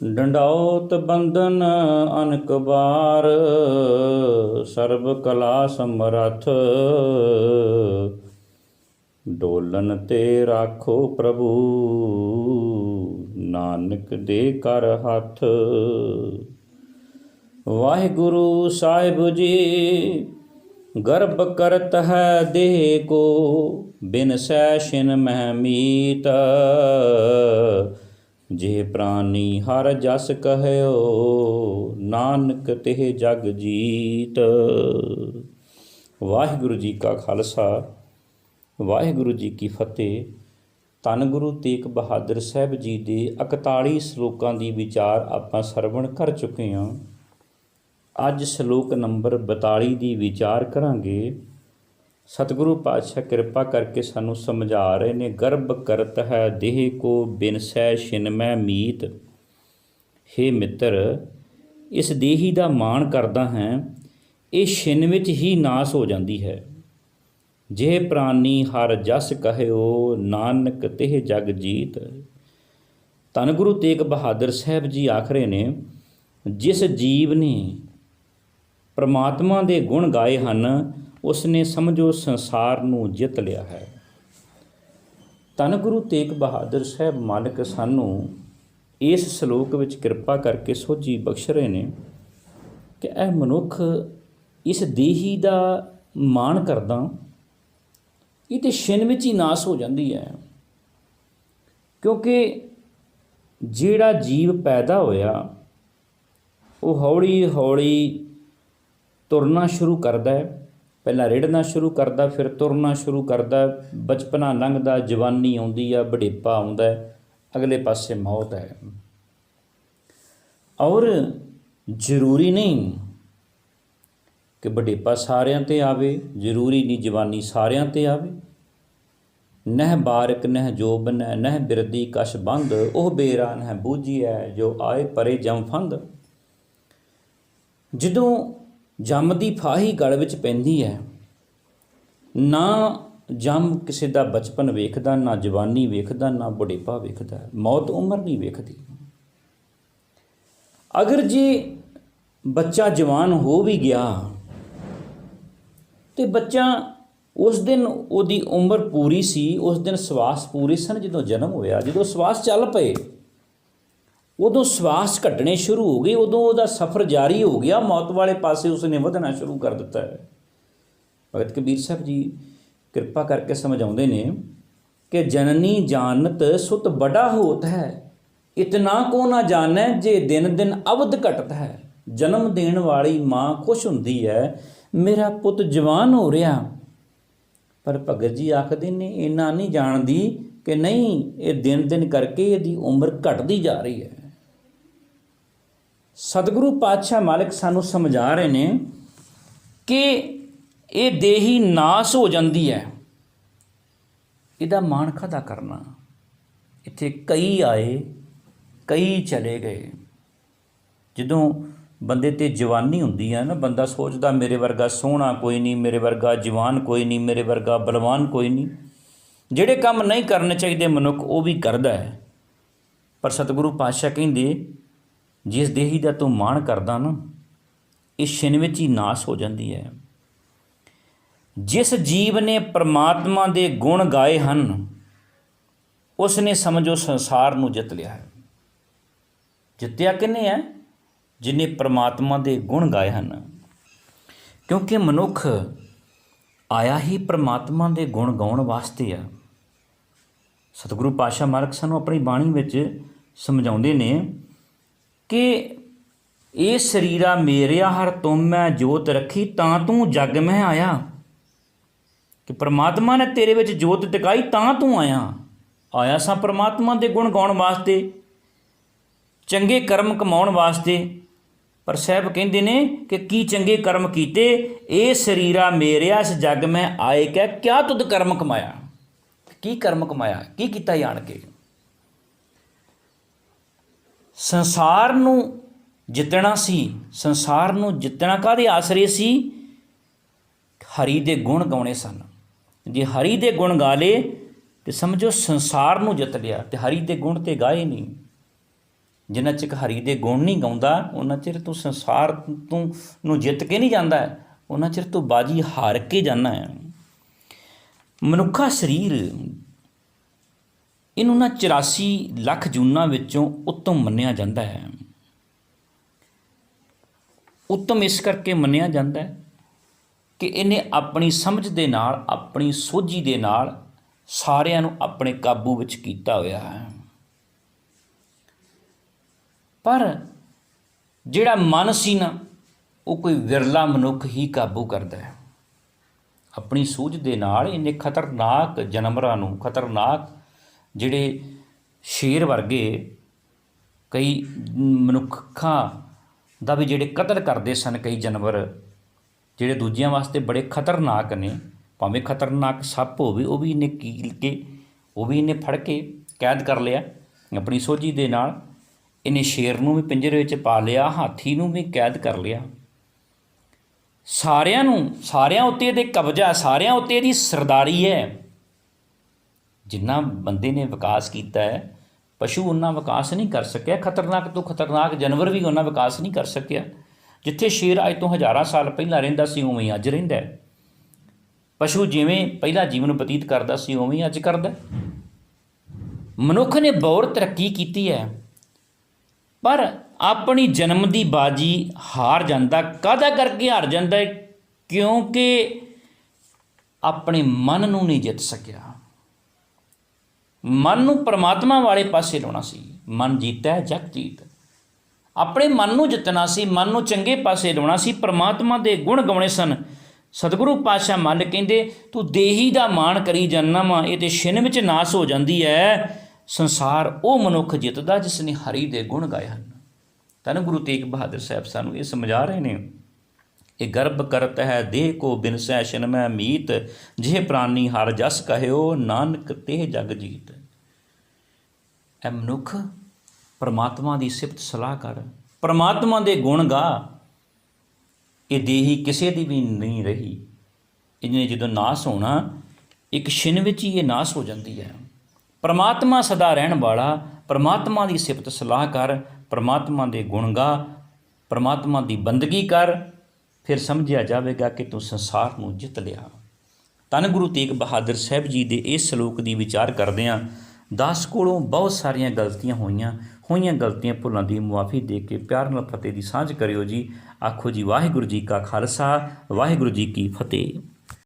ਡੰਡਾਉਤ ਬੰਦਨ ਅਨਕ ਬਾਰ, ਸਰਬ ਕਲਾ ਸਮਰੱਥ। ਡੋਲਨ ਤੇ ਰਾਖੋ ਪ੍ਰਭੂ, ਨਾਨਕ ਦੇ ਕਰ ਹੱਥ। ਵਾਹਿਗੁਰੂ ਸਾਹਿਬ ਜੀ ਗਰਭ ਕਰਤ ਹੈ ਦੇਹ ਕੋ, ਬਿਨ ਸੈ ਛਿਨ ਮਹਿ ਮੀਤ। ਜੇ ਪ੍ਰਾਨੀ ਹਰ ਜਸ ਕਹਿਓ, ਨਾਨਕ ਤਿਹ ਜਗ ਜੀਤ। ਵਾਹਿਗੁਰੂ ਜੀ ਕਾ ਖਾਲਸਾ, ਵਾਹਿਗੁਰੂ ਜੀ ਕੀ ਫਤਿਹ। ਧੰਨ ਗੁਰੂ ਤੇਗ ਬਹਾਦਰ ਸਾਹਿਬ ਜੀ ਦੇ 41 ਸ਼ਲੋਕਾਂ ਦੀ ਵਿਚਾਰ ਆਪਾਂ ਸਰਵਣ ਕਰ ਚੁੱਕੇ ਹਾਂ। ਅੱਜ ਸ਼ਲੋਕ ਨੰਬਰ 42 ਦੀ ਵਿਚਾਰ ਕਰਾਂਗੇ। ਸਤਿਗੁਰੂ ਪਾਤਸ਼ਾਹ ਕਿਰਪਾ ਕਰਕੇ ਸਾਨੂੰ ਸਮਝਾ ਰਹੇ ਨੇ, ਗਰਭ ਕਰਤ ਹੈ ਦੇਹ ਕੋ, ਬਿਨ ਸੈ ਛਿਨਮੈ ਮੀਤ। ਹੇ ਮਿੱਤਰ, ਇਸ ਦੇਹੀ ਦਾ ਮਾਣ ਕਰਦਾ ਹੈ, ਇਹ ਛਿਨ ਵਿੱਚ ਹੀ ਨਾਸ ਹੋ ਜਾਂਦੀ ਹੈ। ਜੇ ਪ੍ਰਾਨੀ ਹਰ ਜਸ ਕਹਿਓ, ਨਾਨਕ ਤਿਹ ਜਗ ਜੀਤ। ਧੰਨ ਗੁਰੂ ਤੇਗ ਬਹਾਦਰ ਸਾਹਿਬ ਜੀ ਆਖ ਰਹੇ ਨੇ, ਜਿਸ ਜੀਵ ਨੇ ਪਰਮਾਤਮਾ ਦੇ ਗੁਣ ਗਾਏ ਹਨ, ਉਸਨੇ ਸਮਝੋ ਸੰਸਾਰ ਨੂੰ ਜਿੱਤ ਲਿਆ ਹੈ। ਧੰਨ ਗੁਰੂ ਤੇਗ ਬਹਾਦਰ ਸਾਹਿਬ ਮਾਲਕ ਸਾਨੂੰ ਇਸ ਸ਼ਲੋਕ ਵਿੱਚ ਕਿਰਪਾ ਕਰਕੇ ਸੋਝੀ ਬਖਸ਼ ਰਹੇ ਨੇ ਕਿ ਇਹ ਮਨੁੱਖ ਇਸ ਦੇਹੀ ਦਾ ਮਾਣ ਕਰਦਾ, ਇਹ ਤਾਂ ਛਿਨ ਵਿੱਚ ਹੀ ਨਾਸ ਹੋ ਜਾਂਦੀ ਹੈ। ਕਿਉਂਕਿ ਜਿਹੜਾ ਜੀਵ ਪੈਦਾ ਹੋਇਆ ਉਹ ਹੌਲੀ ਹੌਲੀ ਤੁਰਨਾ ਸ਼ੁਰੂ ਕਰਦਾ ਹੈ। ਪਹਿਲਾਂ ਰਿੜਨਾ ਸ਼ੁਰੂ ਕਰਦਾ, ਫਿਰ ਤੁਰਨਾ ਸ਼ੁਰੂ ਕਰਦਾ। ਬਚਪਨਾ ਲੰਘਦਾ, ਜਵਾਨੀ ਆਉਂਦੀ ਆ, ਬੁਢੇਪਾ ਆਉਂਦਾ, ਅਗਲੇ ਪਾਸੇ ਮੌਤ ਹੈ। ਔਰ ਜ਼ਰੂਰੀ ਨਹੀਂ ਕਿ ਬੁਢੇਪਾ ਸਾਰਿਆਂ 'ਤੇ ਆਵੇ, ਜ਼ਰੂਰੀ ਨਹੀਂ ਜਵਾਨੀ ਸਾਰਿਆਂ 'ਤੇ ਆਵੇ। ਨਹਿ ਬਾਰਿਕ ਨਹਿ ਜੋਬਨ ਨਹਿ ਬਿਰਦੀ ਕਛ ਬੰਧ, ਉਹ ਬੇਰਾ ਨਹਿ ਬੂਝੀਐ ਜੋ ਆਏ ਪਰੇ ਜਮ ਫੰਦ। ਜਦੋਂ ਜੰਮ ਦੀ ਫਾਹੀ ਗਲ ਵਿੱਚ ਪੈਂਦੀ ਹੈ, ਨਾ ਜੰਮ ਕਿਸੇ ਦਾ ਬਚਪਨ ਵੇਖਦਾ, ਨਾ ਜਵਾਨੀ ਵੇਖਦਾ, ਨਾ ਬੁਢੇਪਾ ਵੇਖਦਾ, ਮੌਤ ਉਮਰ ਨਹੀਂ ਵੇਖਦੀ। ਅਗਰ ਜੇ ਬੱਚਾ ਜਵਾਨ ਹੋ ਵੀ ਗਿਆ ਤੇ ਬੱਚਾ ਉਸ ਦਿਨ ਉਹਦੀ ਉਮਰ ਪੂਰੀ ਸੀ, ਉਸ ਦਿਨ ਸਵਾਸ ਪੂਰੇ ਸਨ। ਜਦੋਂ ਜਨਮ ਹੋਇਆ, ਜਦੋਂ ਸਵਾਸ ਚੱਲ ਪਏ, ਉਦੋਂ ਸਵਾਸ ਘਟਣੇ ਸ਼ੁਰੂ ਹੋ ਗਏ, ਉਦੋਂ ਉਹਦਾ ਸਫ਼ਰ ਜਾਰੀ ਹੋ ਗਿਆ, ਮੌਤ ਵਾਲੇ ਪਾਸੇ ਉਸਨੇ ਵਧਣਾ ਸ਼ੁਰੂ ਕਰ ਦਿੱਤਾ ਹੈ। ਭਗਤ ਕਬੀਰ ਸਾਹਿਬ ਜੀ ਕਿਰਪਾ ਕਰਕੇ ਸਮਝਾਉਂਦੇ ਨੇ ਕਿ ਜਨਨੀ ਜਾਣਤ ਸੁਤ ਬੜਾ ਹੋਤ ਹੈ, ਇਤਨਾ ਕੋ ਨਾ ਜਾਣੈ ਜੇ ਦਿਨ ਦਿਨ ਅਵਧ ਘਟਤ ਹੈ। ਜਨਮ ਦੇਣ ਵਾਲੀ ਮਾਂ ਖੁਸ਼ ਹੁੰਦੀ ਹੈ, ਮੇਰਾ ਪੁੱਤ ਜਵਾਨ ਹੋ ਰਿਹਾ, ਪਰ ਭਗਤ ਜੀ ਆਖਦੇ ਨੇ ਇੰਨਾ ਨਹੀਂ ਜਾਣਦੀ ਕਿ ਨਹੀਂ, ਇਹ ਦਿਨ ਦਿਨ ਕਰਕੇ ਇਹਦੀ ਉਮਰ ਘਟਦੀ ਜਾ ਰਹੀ ਹੈ। ਸਤਿਗੁਰੂ ਪਾਤਸ਼ਾਹ ਮਾਲਕ ਸਾਨੂੰ ਸਮਝਾ ਰਹੇ ਨੇ ਕਿ ਇਹ ਦੇਹੀ ਨਾਸ ਹੋ ਜਾਂਦੀ ਹੈ, ਇਹਦਾ ਮਾਣ ਕਾਹਦਾ ਕਰਨਾ। ਇੱਥੇ ਕਈ ਆਏ, ਕਈ ਚਲੇ ਗਏ। ਜਦੋਂ ਬੰਦੇ 'ਤੇ ਜਵਾਨੀ ਹੁੰਦੀ ਹੈ ਨਾ, ਬੰਦਾ ਸੋਚਦਾ ਮੇਰੇ ਵਰਗਾ ਸੋਹਣਾ ਕੋਈ ਨਹੀਂ, ਮੇਰੇ ਵਰਗਾ ਜਵਾਨ ਕੋਈ ਨਹੀਂ, ਮੇਰੇ ਵਰਗਾ ਬਲਵਾਨ ਕੋਈ ਨਹੀਂ। ਜਿਹੜੇ ਕੰਮ ਨਹੀਂ ਕਰਨੇ ਚਾਹੀਦੇ ਮਨੁੱਖ ਉਹ ਵੀ ਕਰਦਾ ਹੈ। ਪਰ ਸਤਿਗੁਰੂ ਪਾਤਸ਼ਾਹ ਕਹਿੰਦੇ, ਜਿਸ ਦੇਹੀ ਦਾ ਤੂੰ ਮਾਣ ਕਰਦਾ ਨਾ, ਇਹ ਛਿਨ ਵਿੱਚ ਹੀ ਨਾਸ ਹੋ ਜਾਂਦੀ ਹੈ। ਜਿਸ ਜੀਵ ਨੇ ਪਰਮਾਤਮਾ ਦੇ ਗੁਣ ਗਾਏ ਹਨ, ਉਸ ਨੇ ਸਮਝੋ ਸੰਸਾਰ ਨੂੰ ਜਿੱਤ ਲਿਆ ਹੈ। ਜਿੱਤਿਆ ਕਿਹਨੇ ਹੈ? ਜਿਹਨੇ ਪਰਮਾਤਮਾ ਦੇ ਗੁਣ ਗਾਏ ਹਨ। ਕਿਉਂਕਿ ਮਨੁੱਖ ਆਇਆ ਹੀ ਪਰਮਾਤਮਾ ਦੇ ਗੁਣ ਗਾਉਣ ਵਾਸਤੇ ਆ। ਸਤਿਗੁਰੂ ਪਾਤਸ਼ਾਹ ਮਾਲਕ ਸਾਨੂੰ ਆਪਣੀ ਬਾਣੀ ਵਿੱਚ ਸਮਝਾਉਂਦੇ ਨੇ ਕਿ ਇਹ ਸਰੀਰਾ ਮੇਰਿਆ ਹਰ ਤੁਮ ਮੈਂ ਜੋਤ ਰੱਖੀ, ਤਾਂ ਤੂੰ ਜਗ ਮੈਂ ਆਇਆ। ਕਿ ਪਰਮਾਤਮਾ ਨੇ ਤੇਰੇ ਵਿੱਚ ਜੋਤ ਟਿਕਾਈ, ਤਾਂ ਤੂੰ ਆਇਆ ਸਾਂ ਪਰਮਾਤਮਾ ਦੇ ਗੁਣ ਗਾਉਣ ਵਾਸਤੇ, ਚੰਗੇ ਕਰਮ ਕਮਾਉਣ ਵਾਸਤੇ। ਪਰ ਸਾਹਿਬ ਕਹਿੰਦੇ ਨੇ ਕਿ ਕੀ ਚੰਗੇ ਕਰਮ ਕੀਤੇ, ਇਹ ਸਰੀਰਾ ਮੇਰਿਆ ਇਸ ਜੱਗ ਮੈਂ ਆਏ ਕਹਿ, ਕਿਆ ਤੁਧ ਕਰਮ ਕਮਾਇਆ। ਕੀ ਕਰਮ ਕਮਾਇਆ, ਕੀ ਕੀਤਾ ਜਾਣ ਕੇ। ਸੰਸਾਰ ਨੂੰ ਜਿੱਤਣਾ ਸੀ। ਸੰਸਾਰ ਨੂੰ ਜਿੱਤਣਾ ਕਾਹਦੇ ਆਸਰੇ ਸੀ? ਹਰੀ ਦੇ ਗੁਣ ਗਾਉਣੇ ਸਨ। ਜੇ ਹਰੀ ਦੇ ਗੁਣ ਗਾ ਲਏ ਤੇ ਸਮਝੋ ਸੰਸਾਰ ਨੂੰ ਜਿੱਤ ਲਿਆ। ਤੇ ਹਰੀ ਦੇ ਗੁਣ ਤੇ ਗਾਏ ਨਹੀਂ। ਜਿੰਨਾ ਚਿਰ ਹਰੀ ਦੇ ਗੁਣ ਨਹੀਂ ਗਾਉਂਦਾ ਉਹਨਾਂ ਚਿਰ ਤੂੰ ਸੰਸਾਰ ਨੂੰ ਜਿੱਤ ਕੇ ਨਹੀਂ ਜਾਂਦਾ, ਉਹਨਾਂ ਚਿਰ ਤੂੰ ਬਾਜੀ ਹਾਰ ਕੇ ਜਾਂਦਾ ਹੈ। ਮਨੁੱਖਾ ਸਰੀਰ ਇਹਨੂੰ ਨਾ 84 ਲੱਖ ਜੂਨਾਂ ਵਿੱਚੋਂ ਉੱਤਮ ਮੰਨਿਆ ਜਾਂਦਾ ਹੈ। ਉੱਤਮ ਇਸ ਕਰਕੇ ਮੰਨਿਆ ਜਾਂਦਾ ਹੈ ਕਿ ਇਹਨੇ ਆਪਣੀ ਸਮਝ ਦੇ ਨਾਲ, ਆਪਣੀ ਸੋਝੀ ਦੇ ਨਾਲ ਸਾਰਿਆਂ ਨੂੰ ਆਪਣੇ ਕਾਬੂ ਵਿੱਚ ਕੀਤਾ ਹੋਇਆ ਹੈ। ਪਰ ਜਿਹੜਾ ਮਨ ਸੀ ਨਾ, ਉਹ ਕੋਈ ਵਿਰਲਾ ਮਨੁੱਖ ਹੀ ਕਾਬੂ ਕਰਦਾ ਹੈ। ਆਪਣੀ ਸੂਝ ਦੇ ਨਾਲ ਇਹਨੇ ਖਤਰਨਾਕ ਜਾਨਵਰਾਂ ਨੂੰ, ਖਤਰਨਾਕ ਜਿਹੜੇ ਸ਼ੇਰ ਵਰਗੇ ਕਈ ਮਨੁੱਖਾਂ ਦਾ ਵੀ ਜਿਹੜੇ ਕਤਲ ਕਰਦੇ ਸਨ, ਕਈ ਜਾਨਵਰ ਜਿਹੜੇ ਦੂਜਿਆਂ ਵਾਸਤੇ ਬੜੇ ਖਤਰਨਾਕ ਨੇ, ਭਾਵੇਂ ਖਤਰਨਾਕ ਸੱਪ ਹੋਵੇ ਉਹ ਵੀ ਇਹਨੇ ਕੀਲ ਕੇ, ਉਹ ਵੀ ਇਹਨੇ ਫੜ ਕੇ ਕੈਦ ਕਰ ਲਿਆ ਆਪਣੀ ਸੋਝੀ ਦੇ ਨਾਲ। ਇਹਨੇ ਸ਼ੇਰ ਨੂੰ ਵੀ ਪਿੰਜਰੇ ਵਿੱਚ ਪਾ ਲਿਆ, ਹਾਥੀ ਨੂੰ ਵੀ ਕੈਦ ਕਰ ਲਿਆ। ਸਾਰਿਆਂ ਉੱਤੇ ਇਹਦੇ ਕਬਜ਼ਾ, ਸਾਰਿਆਂ ਉੱਤੇ ਇਹਦੀ ਸਰਦਾਰੀ ਹੈ। ਜਿੰਨਾ ਬੰਦੇ ਨੇ ਵਿਕਾਸ ਕੀਤਾ ਹੈ, ਪਸ਼ੂ ਉਹਨਾਂ ਵਿਕਾਸ ਨਹੀਂ ਕਰ ਸਕਿਆ। ਖਤਰਨਾਕ ਤੋਂ ਖਤਰਨਾਕ ਜਾਨਵਰ ਵੀ ਉਹਨਾਂ ਵਿਕਾਸ ਨਹੀਂ ਕਰ ਸਕਿਆ। ਜਿੱਥੇ ਸ਼ੇਰ ਅੱਜ ਤੋਂ ਹਜ਼ਾਰਾਂ ਸਾਲ ਪਹਿਲਾਂ ਰਹਿੰਦਾ ਸੀ, ਉਵੇਂ ਹੀ ਅੱਜ ਰਹਿੰਦਾ। ਪਸ਼ੂ ਜਿਵੇਂ ਪਹਿਲਾਂ ਜੀਵਨ ਬਤੀਤ ਕਰਦਾ ਸੀ, ਉਵੇਂ ਹੀ ਅੱਜ ਕਰਦਾ। ਮਨੁੱਖ ਨੇ ਬਹੁਤ ਤਰੱਕੀ ਕੀਤੀ ਹੈ, ਪਰ ਆਪਣੀ ਜਨਮ ਦੀ ਬਾਜੀ ਹਾਰ ਜਾਂਦਾ। ਕਾਹਦਾ ਕਰਕੇ ਹਾਰ ਜਾਂਦਾ ਹੈ? ਕਿਉਂਕਿ ਆਪਣੇ ਮਨ ਨੂੰ ਨਹੀਂ ਜਿੱਤ ਸਕਿਆ। ਮਨ ਨੂੰ ਪਰਮਾਤਮਾ ਵਾਲੇ ਪਾਸੇ ਲਾਉਣਾ ਸੀ। ਮਨ ਜੀਤਾ ਜਗ ਜੀਤ। ਆਪਣੇ ਮਨ ਨੂੰ ਜਿੱਤਣਾ ਸੀ, ਮਨ ਨੂੰ ਚੰਗੇ ਪਾਸੇ ਲਾਉਣਾ ਸੀ, ਪਰਮਾਤਮਾ ਦੇ ਗੁਣ ਗਾਉਣੇ ਸਨ। ਸਤਿਗੁਰੂ ਪਾਤਸ਼ਾਹ ਮੱਲ ਕਹਿੰਦੇ, ਤੂੰ ਦੇਹੀ ਦਾ ਮਾਣ ਕਰੀ ਜਾਂਦਾ ਵਾ, ਇਹ ਤੇ ਛਿਨ ਵਿੱਚ ਨਾਸ ਹੋ ਜਾਂਦੀ ਹੈ। ਸੰਸਾਰ ਉਹ ਮਨੁੱਖ ਜਿੱਤਦਾ ਜਿਸ ਨੇ ਹਰੀ ਦੇ ਗੁਣ ਗਾਏ ਹਨ। ਧੰਨ ਗੁਰੂ ਤੇਗ ਬਹਾਦਰ ਸਾਹਿਬ ਸਾਨੂੰ ਇਹ ਸਮਝਾ ਰਹੇ ਨੇ, ਇਹ ਗਰਭ ਕਰਤ ਹੈ ਦੇਹ ਕੋ ਬਿਨਸੈ ਛਿਨ ਮੈਂ ਮੀਤ, ਜਿਹ ਪ੍ਰਾਨੀ ਹਰ ਜਸ ਕਹਿਓ ਨਾਨਕ ਤੇ ਜਗ ਜੀਤ। ਇਹ ਮਨੁੱਖ ਪਰਮਾਤਮਾ ਦੀ ਸਿਫਤ ਸਲਾਹ ਕਰ, ਪਰਮਾਤਮਾ ਦੇ ਗੁਣ ਗਾ। ਇਹ ਦੇਹੀ ਕਿਸੇ ਦੀ ਵੀ ਨਹੀਂ ਰਹੀ। ਇਹਨੇ ਜਦੋਂ ਨਾਸ ਹੋਣਾ, ਇੱਕ ਛਿਨ ਵਿੱਚ ਹੀ ਇਹ ਨਾਸ ਹੋ ਜਾਂਦੀ ਹੈ। ਪਰਮਾਤਮਾ ਸਦਾ ਰਹਿਣ ਵਾਲਾ, ਪਰਮਾਤਮਾ ਦੀ ਸਿਫਤ ਸਲਾਹ ਕਰ, ਪਰਮਾਤਮਾ ਦੇ ਗੁਣ ਗਾ, ਪਰਮਾਤਮਾ ਦੀ ਬੰਦਗੀ ਕਰ, ਫਿਰ ਸਮਝਿਆ ਜਾਵੇਗਾ ਕਿ ਤੂੰ ਸੰਸਾਰ ਨੂੰ ਜਿੱਤ ਲਿਆ। ਧੰਨ ਗੁਰੂ ਤੇਗ ਬਹਾਦਰ ਸਾਹਿਬ ਜੀ ਦੇ ਇਸ ਸਲੋਕ ਦੀ ਵਿਚਾਰ ਕਰਦਿਆਂ ਦਾਸ ਕੋਲੋਂ ਬਹੁਤ ਸਾਰੀਆਂ ਗਲਤੀਆਂ ਹੋਈਆਂ ਗਲਤੀਆਂ ਭੁੱਲਾਂ ਦੀ ਮੁਆਫੀ ਦੇ ਕੇ ਪਿਆਰ ਨਾਲ ਫਤਿਹ ਦੀ ਸਾਂਝ ਕਰਿਓ ਜੀ। ਆਖੋ ਜੀ ਵਾਹਿਗੁਰੂ ਜੀ ਕਾ ਖਾਲਸਾ, ਵਾਹਿਗੁਰੂ ਜੀ ਕੀ ਫਤਿਹ।